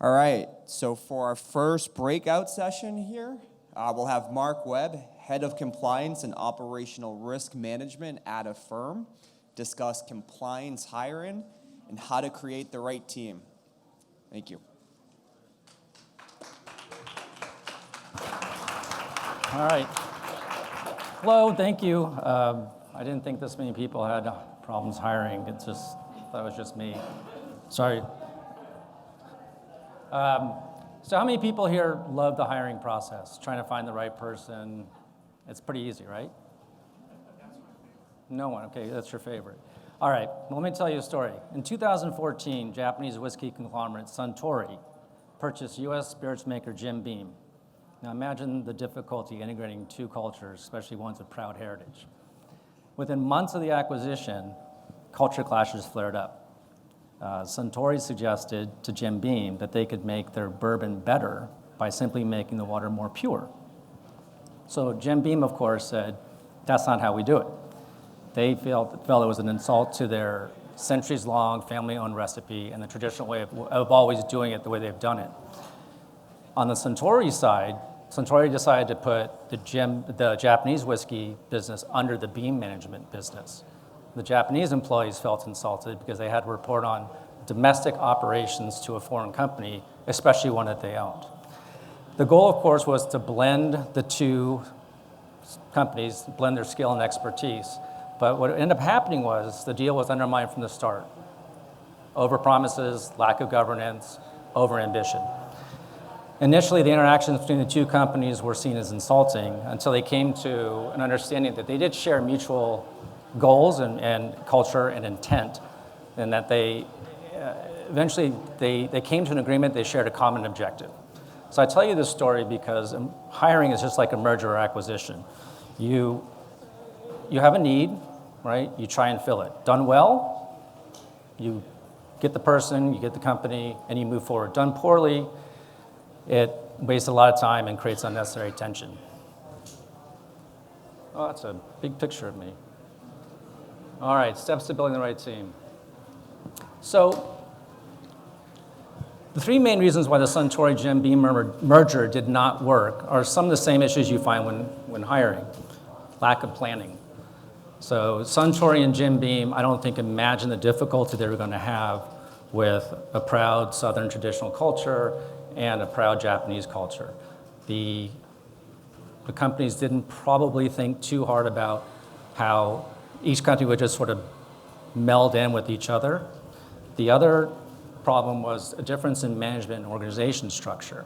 All right, so for our first breakout session here, we'll have Mark Webb, Head of Compliance and Operational Risk Management at Affirm, discuss compliance hiring and how to create the right team. Thank you. All right. Hello, thank you. I didn't think this many people had problems hiring. That was just me. Sorry. So how many people here love the hiring process, trying to find the right person? It's pretty easy, right? No one, okay, that's your favorite. All right, well, let me tell you a story. In 2014, Japanese whiskey conglomerate Suntory purchased U.S. spirits maker Jim Beam. Now imagine the difficulty integrating two cultures, especially ones with proud heritage. Within months of the acquisition, culture clashes flared up. Suntory suggested to Jim Beam that they could make their bourbon better by simply making the water more pure. So Jim Beam, of course, said, that's not how we do it. They felt it was an insult to their centuries-long family-owned recipe and the traditional way of always doing it the way they've done it. On the Suntory side, Suntory decided to put the Japanese whiskey business under the Beam management business. The Japanese employees felt insulted because they had to report on domestic operations to a foreign company, especially one that they owned. The goal, of course, was to blend the two companies, blend their skill and expertise. But what ended up happening was the deal was undermined from the start. Overpromises, lack of governance, overambition. Initially, the interactions between the two companies were seen as insulting until they came to an understanding that they did share mutual goals and culture and intent, and that they eventually came to an agreement, they shared a common objective. So I tell you this story because hiring is just like a merger or acquisition. You have a need, right? You try and fill it. Done well, you get the person, you get the company, and you move forward. Done poorly, it wastes a lot of time and creates unnecessary tension. Oh, that's a big picture of me. All right, steps to building the right team. So the three main reasons why the Suntory-Jim Beam merger did not work are some of the same issues you find when hiring. Lack of planning. So Suntory and Jim Beam, I don't think imagined the difficulty they were going to have with a proud Southern traditional culture and a proud Japanese culture. The companies didn't probably think too hard about how each country would just sort of meld in with each other. The other problem was a difference in management and organization structure.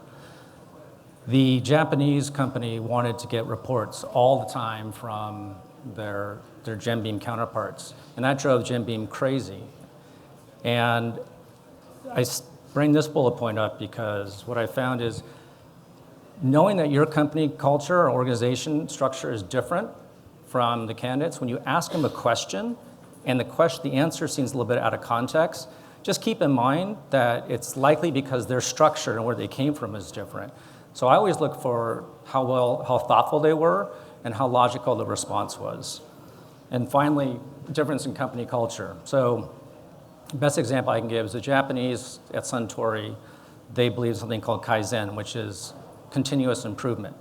The Japanese company wanted to get reports all the time from their Jim Beam counterparts, and that drove Jim Beam crazy. And I bring this bullet point up because what I found is knowing that your company culture or organization structure is different from the candidates, when you ask them a question and the answer seems a little bit out of context, just keep in mind that it's likely because their structure and where they came from is different. So I always look for how thoughtful they were and how logical the response was. And finally, difference in company culture. So the best example I can give is the Japanese at Suntory, they believe something called Kaizen, which is continuous improvement.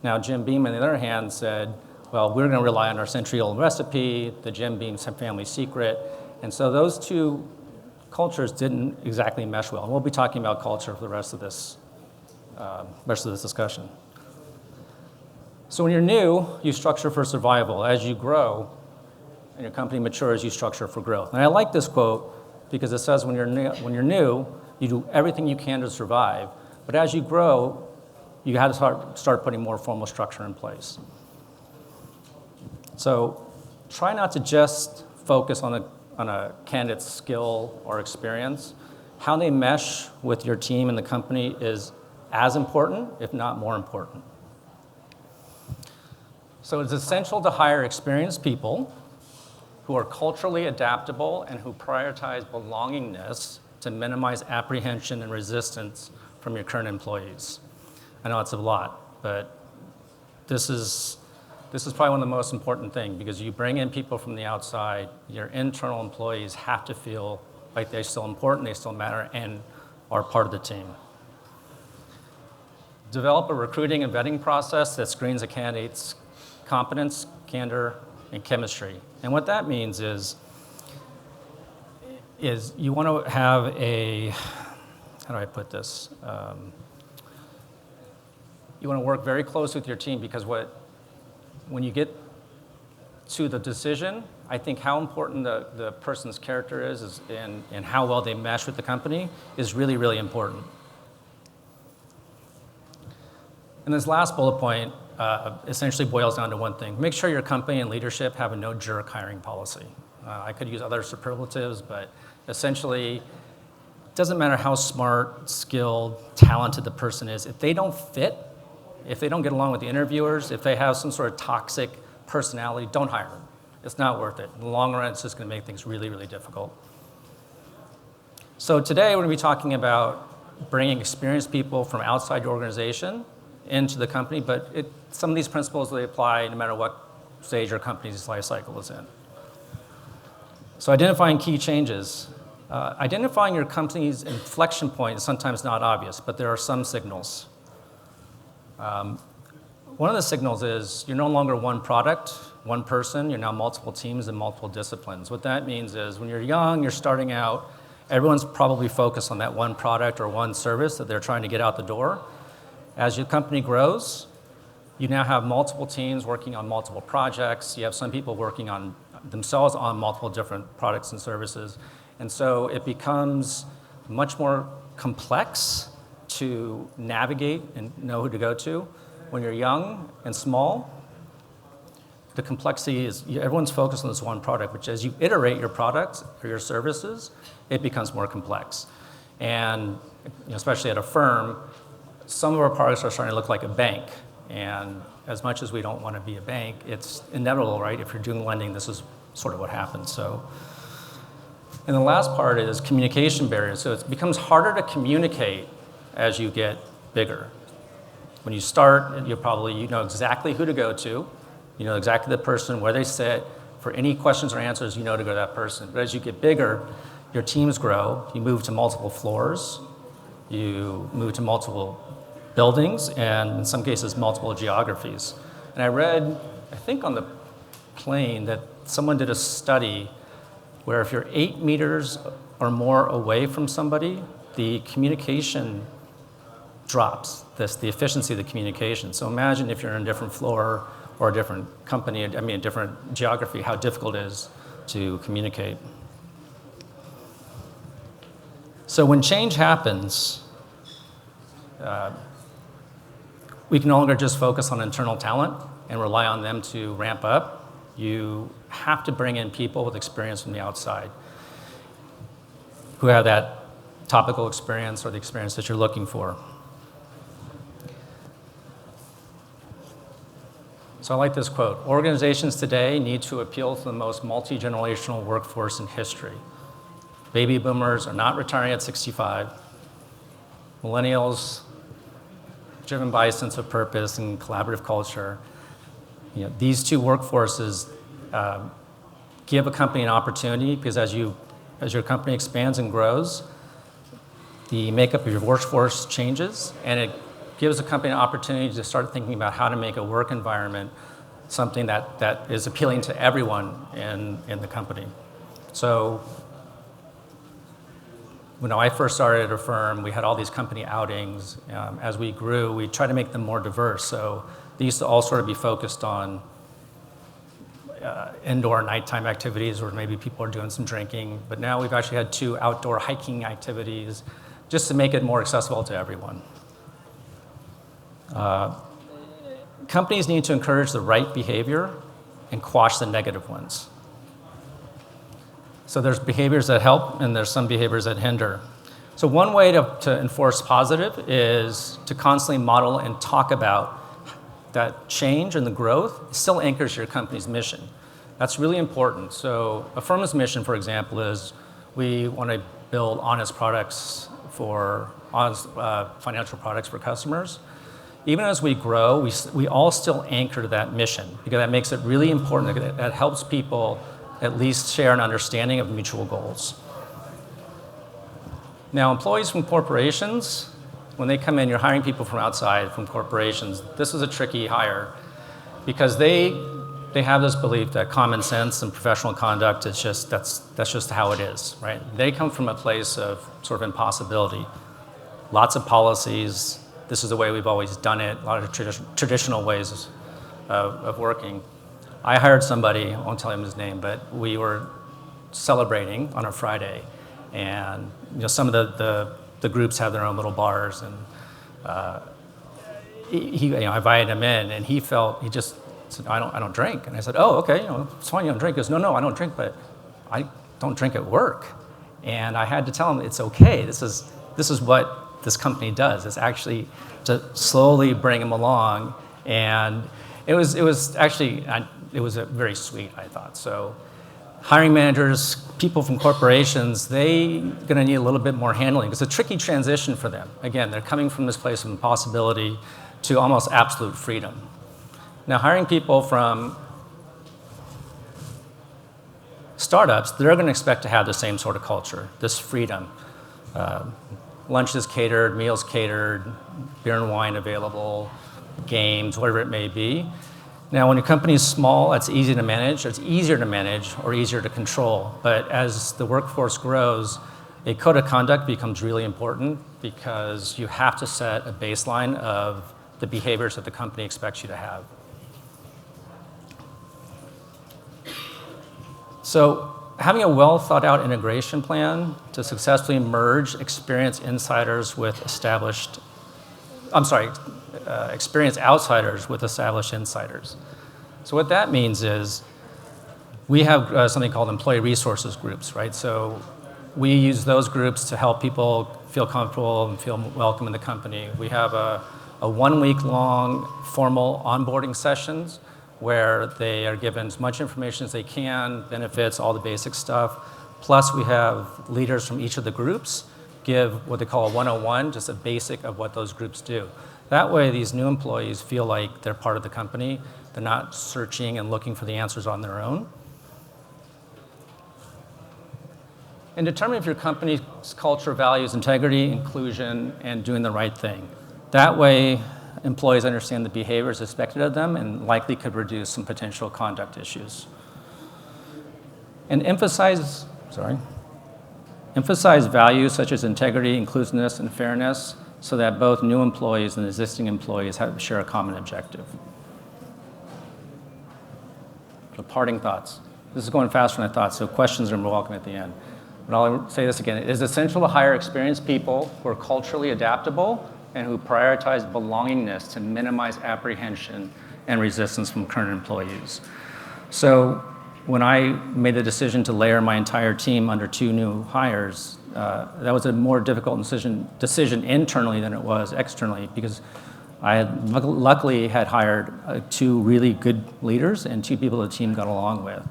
Now, Jim Beam, on the other hand, said, well, we're going to rely on our century-old recipe, the Jim Beam family secret. And so those two cultures didn't exactly mesh well. And we'll be talking about culture for the rest of this discussion. So when you're new, you structure for survival. As you grow and your company matures, you structure for growth. And I like this quote because it says when you're new, you do everything you can to survive. But as you grow, you have to start putting more formal structure in place. So try not to just focus on a candidate's skill or experience. How they mesh with your team and the company is as important, if not more important. So it's essential to hire experienced people who are culturally adaptable and who prioritize belongingness to minimize apprehension and resistance from your current employees. I know it's a lot, but this is probably one of the most important things because you bring in people from the outside, your internal employees have to feel like they're still important, they still matter, and are part of the team. Develop a recruiting and vetting process that screens a candidate's competence, candor, and chemistry. And what that means is you want to have a, how do I put this? You want to work very close with your team because when you get to the decision, I think how important the person's character is and how well they mesh with the company is really, really important. And this last bullet point essentially boils down to one thing. Make sure your company and leadership have a no-jerk hiring policy. I could use other superlatives, but essentially, it doesn't matter how smart, skilled, talented the person is. If they don't fit, if they don't get along with the interviewers, if they have some sort of toxic personality, don't hire them. It's not worth it. In the long run, it's just going to make things really, really difficult. So today, we're going to be talking about bringing experienced people from outside your organization into the company, but some of these principles, they apply no matter what stage your company's life cycle is in. So identifying key changes. Identifying your company's inflection point is sometimes not obvious, but there are some signals. One of the signals is you're no longer one product, one person, you're now multiple teams and multiple disciplines. What that means is when you're young, you're starting out, everyone's probably focused on that one product or one service that they're trying to get out the door. As your company grows, you now have multiple teams working on multiple projects. You have some people working on themselves on multiple different products and services. And so it becomes much more complex to navigate and know who to go to. When you're young and small, the complexity is everyone's focused on this one product, which as you iterate your products or your services, it becomes more complex. And especially at Affirm, some of our products are starting to look like a bank. And as much as we don't want to be a bank, it's inevitable, right? If you're doing lending, this is sort of what happens. So, and the last part is communication barriers. So it becomes harder to communicate as you get bigger. When you start, you know exactly who to go to. You know exactly the person, where they sit. For any questions or answers, you know to go to that person. But as you get bigger, your teams grow. You move to multiple floors. You move to multiple buildings, and in some cases, multiple geographies. And I read, I think on the plane, that someone did a study where if you're 8 meters or more away from somebody, the communication drops, the efficiency of the communication. So imagine if you're in a different floor or a different company, a different geography, how difficult it is to communicate. So when change happens, we can no longer just focus on internal talent and rely on them to ramp up. You have to bring in people with experience from the outside who have that topical experience or the experience that you're looking for. So I like this quote. Organizations today need to appeal to the most multi-generational workforce in history. Baby boomers are not retiring at 65. Millennials, driven by a sense of purpose and collaborative culture. These two workforces give a company an opportunity because as your company expands and grows, the makeup of your workforce changes, and it gives a company an opportunity to start thinking about how to make a work environment something that is appealing to everyone in the company. So when I first started at Affirm, we had all these company outings. As we grew, we tried to make them more diverse. So they used to all sort of be focused on indoor nighttime activities where maybe people are doing some drinking. But now we've actually had 2 outdoor hiking activities just to make it more accessible to everyone. Companies need to encourage the right behavior and quash the negative ones. So there's behaviors that help, and there's some behaviors that hinder. So one way to enforce positive is to constantly model and talk about that change and the growth still anchors your company's mission. That's really important. So Affirm's mission, for example, is we want to build honest products honest financial products for customers. Even as we grow, we all still anchor to that mission because that makes it really important. That helps people at least share an understanding of mutual goals. Now, employees from corporations, when they come in, you're hiring people from outside, from corporations. This is a tricky hire because they have this belief that common sense and professional conduct is just, that's just how it is, right? They come from a place of sort of impossibility. Lots of policies. This is the way we've always done it. A lot of traditional ways of working. I hired somebody, I won't tell him his name, but we were celebrating on a Friday, and some of the groups have their own little bars, and I invited him in, and he just said, I don't drink. And I said, oh, okay, it's fine, you don't drink. He goes, no, I don't drink, but I don't drink at work. And I had to tell him, it's okay, this is what this company does. It's actually to slowly bring him along, and it was actually, it was very sweet, I thought. So hiring managers, people from corporations, they're going to need a little bit more handling. It's a tricky transition for them. Again, they're coming from this place of impossibility to almost absolute freedom. Now, hiring people from startups, they're going to expect to have the same sort of culture, this freedom. Lunch is catered, meals catered, beer and wine available, games, whatever it may be. Now, when your company is small, it's easy to manage. It's easier to manage or easier to control. But as the workforce grows, a code of conduct becomes really important because you have to set a baseline of the behaviors that the company expects you to have. So having a well thought out integration plan to successfully merge experienced outsiders with established insiders. So what that means is we have something called employee resources groups, right? So we use those groups to help people feel comfortable and feel welcome in the company. We have a 1 week long formal onboarding sessions where they are given as much information as they can, benefits, all the basic stuff. Plus we have leaders from each of the groups give what they call a 101, just a basic of what those groups do. That way these new employees feel like they're part of the company. They're not searching and looking for the answers on their own. And determine if your company's culture values integrity, inclusion, and doing the right thing. That way, employees understand the behaviors expected of them and likely could reduce some potential conduct issues. And emphasize values such as integrity, inclusiveness, and fairness so that both new employees and existing employees share a common objective. So parting thoughts. This is going faster than I thought, so questions are welcome at the end. But I'll say this again. It is essential to hire experienced people who are culturally adaptable and who prioritize belongingness to minimize apprehension and resistance from current employees. So when I made the decision to layer my entire team under 2 new hires, that was a more difficult decision internally than it was externally because I had luckily had hired 2 really good leaders and 2 people the team got along with.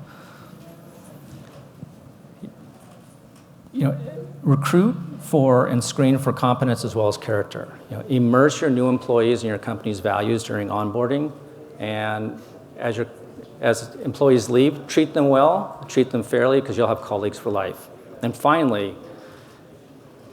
Recruit for and screen for competence as well as character. Immerse your new employees in your company's values during onboarding, and as employees leave, treat them well, treat them fairly, because you'll have colleagues for life. And finally,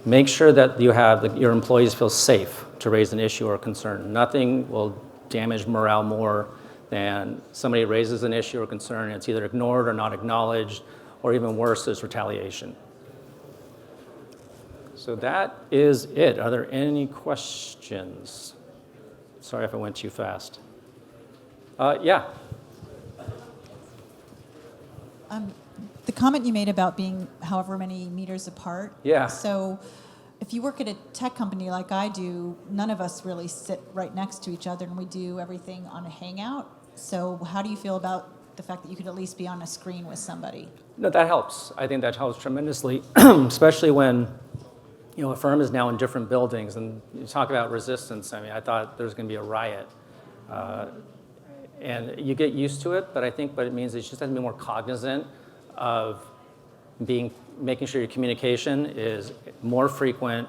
make sure that your employees feel safe to raise an issue or concern. Nothing will damage morale more than somebody raises an issue or concern and it's either ignored or not acknowledged, or even worse, there's retaliation. So that is it. Are there any questions? Sorry if I went too fast. Yeah. The comment you made about being however many meters apart. Yeah. So if you work at a tech company like I do, none of us really sit right next to each other and we do everything on a hangout. So how do you feel about the fact that you could at least be on a screen with somebody? No, that helps. I think that helps tremendously, especially when Affirm is now in different buildings, and you talk about resistance. I mean, I thought there was going to be a riot. And you get used to it, but I think what it means is you just have to be more cognizant of making sure your communication is more frequent.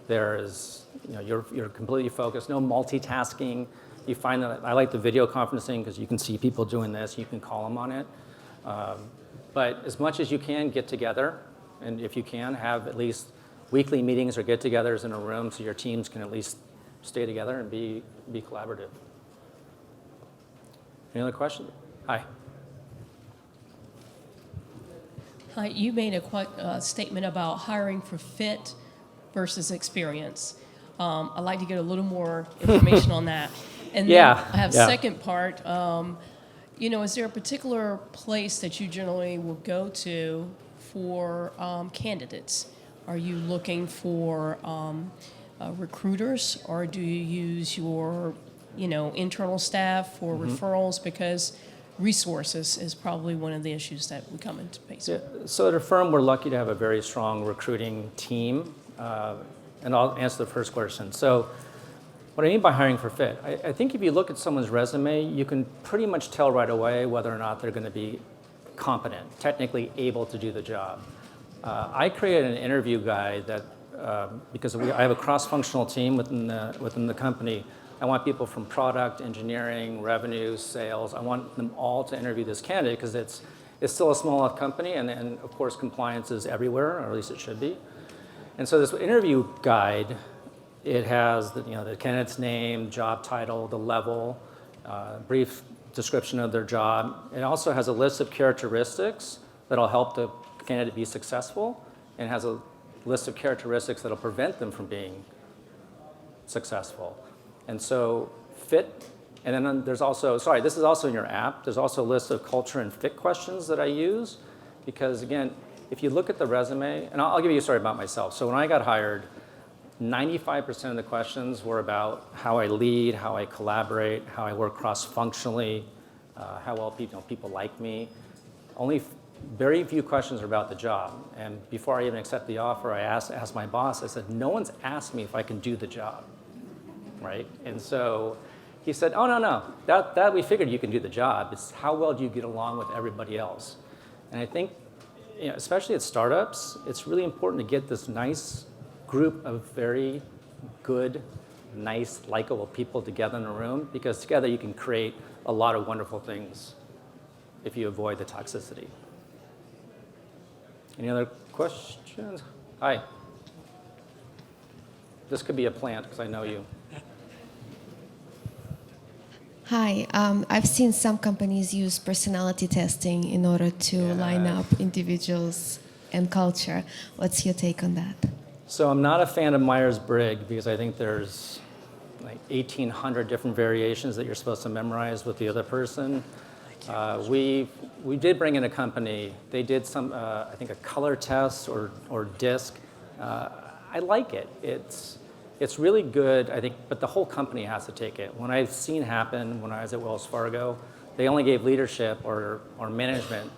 There is, you're completely focused, no multitasking. You find that I like the video conferencing because you can see people doing this, you can call them on it. But as much as you can, get together, and if you can, have at least weekly meetings or get-togethers in a room so your teams can at least stay together and be collaborative. Any other questions? Hi. Hi, you made a statement about hiring for fit versus experience. I'd like to get a little more information on that. And then I have second part. Is there a particular place that you generally will go to for candidates? Are you looking for recruiters, or do you use your, internal staff for referrals? Because resources is probably one of the issues that we come into face with. Yeah. So at Affirm, we're lucky to have a very strong recruiting team. And I'll answer the first question. So what I mean by hiring for fit, I think if you look at someone's resume, you can pretty much tell right away whether or not they're going to be competent, technically able to do the job. I created an interview guide that, because I have a cross-functional team within the company. I want people from product, engineering, revenue, sales. I want them all to interview this candidate because it's still a small enough company, and of course compliance is everywhere, or at least it should be. And so this interview guide, it has the candidate's name, job title, the level, brief description of their job. It also has a list of characteristics that'll help the candidate be successful, and has a list of characteristics that'll prevent them from being successful. And so fit, and then there's also, this is also in your app, there's also a list of culture and fit questions that I use, because again, if you look at the resume, and I'll give you a story about myself. So when I got hired, 95% of the questions were about how I lead, how I collaborate, how I work cross-functionally, how well people like me. Only very few questions are about the job. And before I even accept the offer, I asked my boss, I said, no one's asked me if I can do the job, right? And so he said, oh, no, that we figured you can do the job. It's how well do you get along with everybody else? And I think, especially at startups, it's really important to get this nice group of very good, nice, likable people together in a room, because together you can create a lot of wonderful things if you avoid the toxicity. Any other questions? Hi. This could be a plant, because I know you. Hi, I've seen some companies use personality testing in order to line up individuals and culture. What's your take on that? So I'm not a fan of Myers-Briggs because I think there's like 1,800 different variations that you're supposed to memorize with the other person. We did bring in a company. They did some, I think, a color test or disc. I like it. It's really good, I think, but the whole company has to take it. When I've seen happen when I was at Wells Fargo, they only gave leadership or management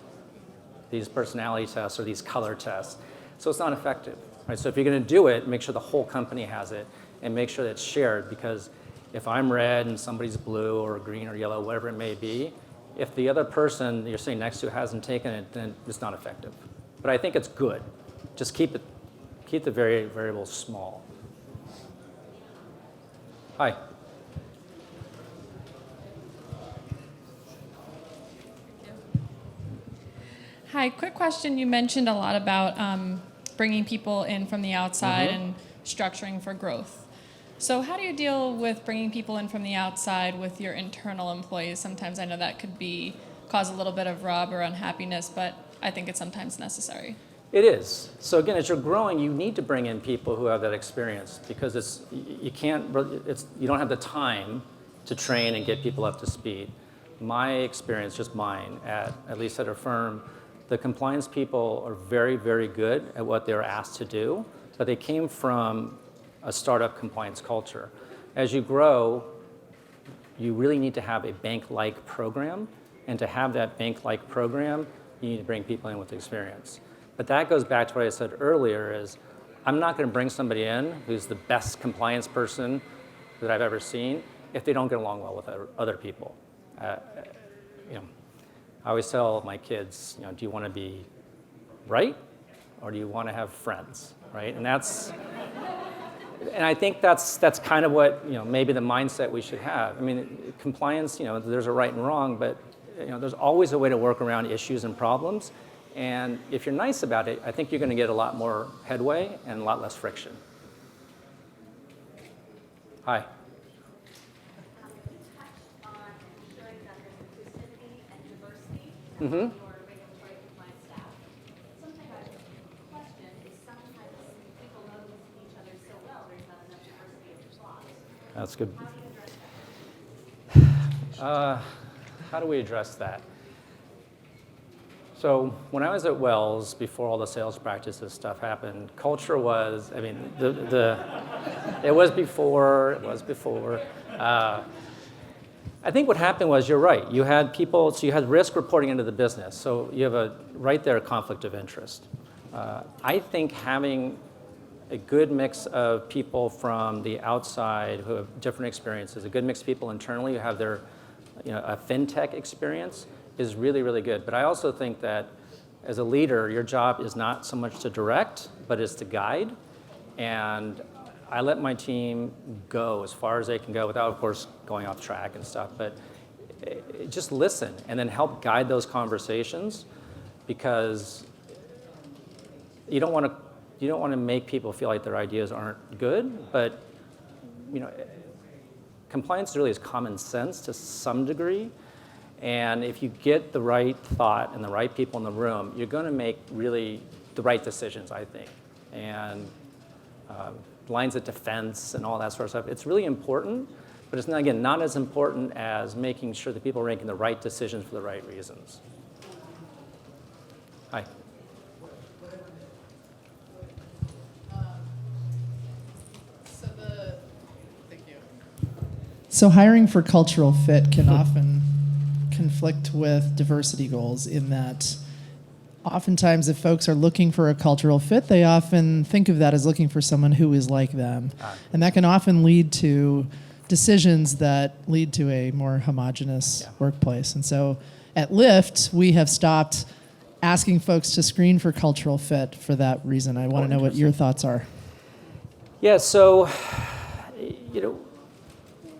these personality tests or these color tests. So it's not effective. Right? So if you're going to do it, make sure the whole company has it, and make sure that it's shared, because if I'm red and somebody's blue or green or yellow, whatever it may be, if the other person you're sitting next to hasn't taken it, then it's not effective. But I think it's good. Just keep the variables small. Hi. Hi, quick question. You mentioned a lot about bringing people in from the outside and structuring for growth. So how do you deal with bringing people in from the outside with your internal employees? Sometimes I know that could cause a little bit of rub or unhappiness, but I think it's sometimes necessary. It is. So again, as you're growing, you need to bring in people who have that experience, because you don't have the time to train and get people up to speed. My experience, just mine, at least at Affirm, the compliance people are very, very good at what they're asked to do, but they came from a startup compliance culture. As you grow, you really need to have a bank-like program, and to have that bank-like program, you need to bring people in with experience. But that goes back to what I said earlier, is I'm not going to bring somebody in who's the best compliance person that I've ever seen if they don't get along well with other people. I always tell my kids, do you want to be right, or do you want to have friends, right? And I think that's kind of what maybe the mindset we should have. I mean, compliance, there's a right and wrong, but there's always a way to work around issues and problems. And if you're nice about it, I think you're going to get a lot more headway and a lot less friction. Hi. Mm-hmm. That's good. How do we address that? So when I was at Wells, before all the sales practices stuff happened, culture was, I mean, it was before. I think what happened was, you're right, you had people, so you had risk reporting into the business. So you have right there, a conflict of interest. I think having a good mix of people from the outside who have different experiences, a good mix of people internally who have their, a FinTech experience is really, really good. But I also think that as a leader, your job is not so much to direct, but is to guide. And I let my team go as far as they can go without, of course, going off track and stuff. But just listen and then help guide those conversations, because you don't want to make people feel like their ideas aren't good. But compliance really is common sense to some degree. And if you get the right thought and the right people in the room, you're going to make really the right decisions, I think. And lines of defense and all that sort of stuff, it's really important, but it's, again, not as important as making sure that people are making the right decisions for the right reasons. Hi. Thank you. So hiring for cultural fit can often conflict with diversity goals, in that oftentimes if folks are looking for a cultural fit, they often think of that as looking for someone who is like them. And that can often lead to decisions that lead to a more homogenous workplace. And so at Lyft, we have stopped asking folks to screen for cultural fit for that reason. I want to know what your thoughts are. Yeah, so,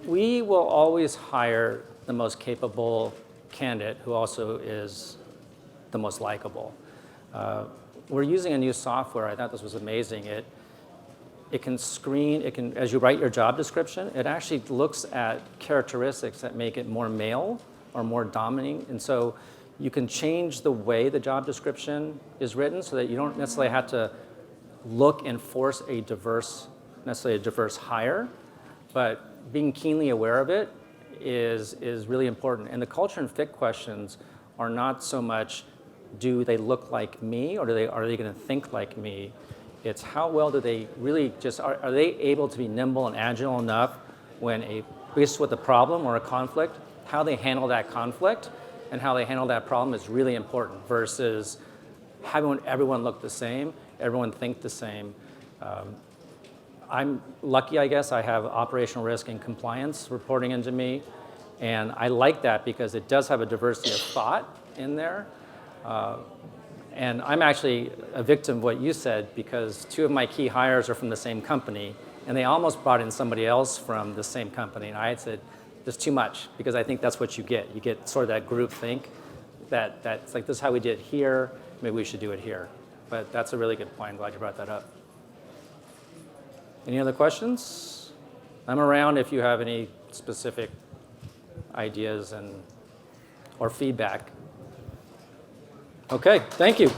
we will always hire the most capable candidate who also is the most likable. We're using a new software. I thought this was amazing. It can screen, as you write your job description, it actually looks at characteristics that make it more male or more dominating. And so you can change the way the job description is written so that you don't necessarily have to look and force necessarily a diverse hire, but being keenly aware of it is really important. And the culture and fit questions are not so much, do they look like me, or are they going to think like me? It's how well do they really are they able to be nimble and agile enough when faced with a problem or a conflict, how they handle that conflict and how they handle that problem is really important, versus having everyone look the same, everyone think the same. I'm lucky, I guess. I have operational risk and compliance reporting into me. And I like that because it does have a diversity of thought in there. And I'm actually a victim of what you said, because 2 of my key hires are from the same company, and they almost brought in somebody else from the same company. And I had said, there's too much, because I think that's what you get. You get sort of that group think, that's like, this is how we did it here, maybe we should do it here. But that's a really good point. I'm glad you brought that up. Any other questions? I'm around if you have any specific ideas or feedback. Okay, thank you.